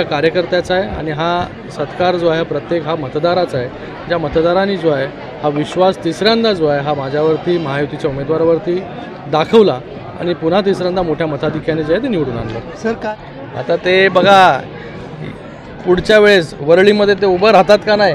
कार्यकर्त्याचा आहे आणि हा सत्कार जो आहे प्रत्येक हा मतदाराचा आहे। ज्या मतदारांनी जो आहे हा विश्वास तिसऱ्यांदा जो आहे हा माझ्यावरती महायुतीच्या उमेदवारावरती दाखवला आणि पुन्हा तिसऱ्यांदा मोठ्या मताधिक्याने जे आहे ते निवडून आणलं। सर काय आता ते बघा पुढच्या वेळेस वरळीमध्ये ते उभं राहतात का नाही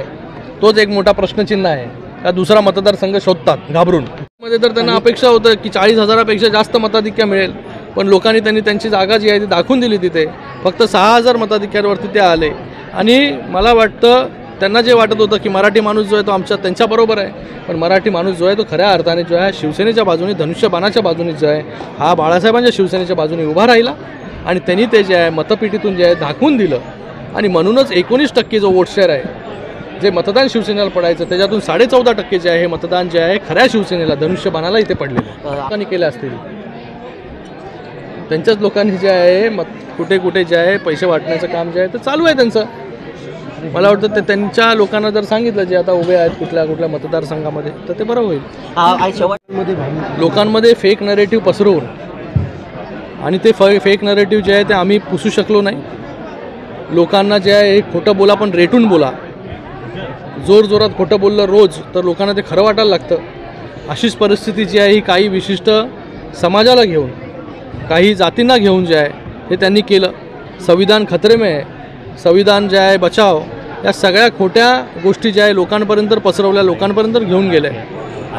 तोच एक मोठा प्रश्नचिन्ह आहे का दुसरा मतदारसंघ शोधतात घाबरून। मध्ये तर त्यांना अपेक्षा होतं की 40,000पेक्षा जास्त मताधिक्य मिळेल, पण लोकांनी त्यांची जागा जी आहे ती दाखवून दिली। तिथे फक्त 6,000 मताधिक्यांवरती ते आले आणि मला वाटतं त्यांना जे वाटत होतं की मराठी माणूस जो आहे तो त्यांच्याबरोबर आहे, पण मराठी माणूस जो आहे तो खऱ्या अर्थाने जो आहे शिवसेनेच्या बाजूने धनुष्यबाणाच्या बाजूने जो आहे हा बाळासाहेबांच्या शिवसेनेच्या बाजूने उभा राहिला आणि त्यांनी ते जे आहे मतपेटीतून जे आहे दाखवून दिलं आणि म्हणूनच 19% जो वोट शेअर आहे जे मतदान शिवसेनेला पडायचं त्याच्यातून 14.5% जे आहे हे मतदान जे आहे खऱ्या शिवसेनेला धनुष्यबाणाला इथे पडलेलं लोकांनी केले असतील। त्यांच्याच लोकांनी जे आहे कुठे कुठे जे आहे पैसे वाटण्याचं काम जे आहे ते चालू आहे त्यांचं। मला वाटतं ते त्यांच्या लोकांना जर सांगितलं जे आता उभे आहेत कुठल्या मतदारसंघामध्ये तर ते बरं होईल। लोकांमध्ये फेक नरेटिव्ह पसरवून आणि ते फेक नरेटिव्ह जे आहे ते आम्ही पुसू शकलो नाही। लोकांना जे आहे खोटं बोला पण रेटून बोला, जोरजोरात खोटं बोललं रोज तर लोकांना ते खरं वाटायला लागतं। अशीच परिस्थिती जी आहे ही काही विशिष्ट समाजाला घेऊन काही जातींना घेऊन जे आहे हे त्यांनी केलं। संविधान खतरे में आहे, संविधान जे आहे बचाव, या सगळ्या खोट्या गोष्टी ज्या आहे लोकांपर्यंत पसरवल्या, लोकांपर्यंत घेऊन गेल्या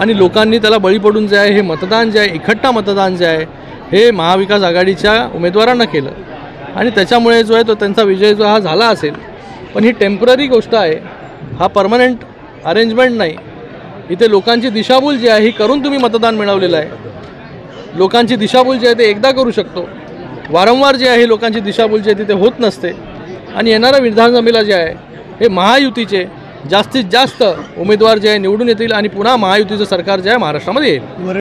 आणि लोकांनी त्याला बळी पडून जे आहे हे मतदान जे आहे इखट्टा मतदान जे आहे हे महाविकास आघाडीच्या उमेदवारांना केलं आणि त्याच्यामुळे जो आहे तो त्यांचा विजय जो हा झाला असेल, पण ही टेम्पररी गोष्ट आहे, हा परमनंट अरेंजमेंट नाही। इथे लोकांची दिशाभूल जी आहे ही करून तुम्ही मतदान मिळवलेलं आहे। लोकांची दिशाभूल जी आहे ते एकदा करू शकतो, वारंवार जे आहे लोकांची दिशाभूल जी आहे तिथे होत नसते आणि येणाऱ्या विधानसभेला जे आहे हे महायुतीचे जास्तीत जास्त उमेदवार जे आहे निवडून येतील आणि पुन्हा महायुतीचं सरकार जे आहे महाराष्ट्रामध्ये येईल।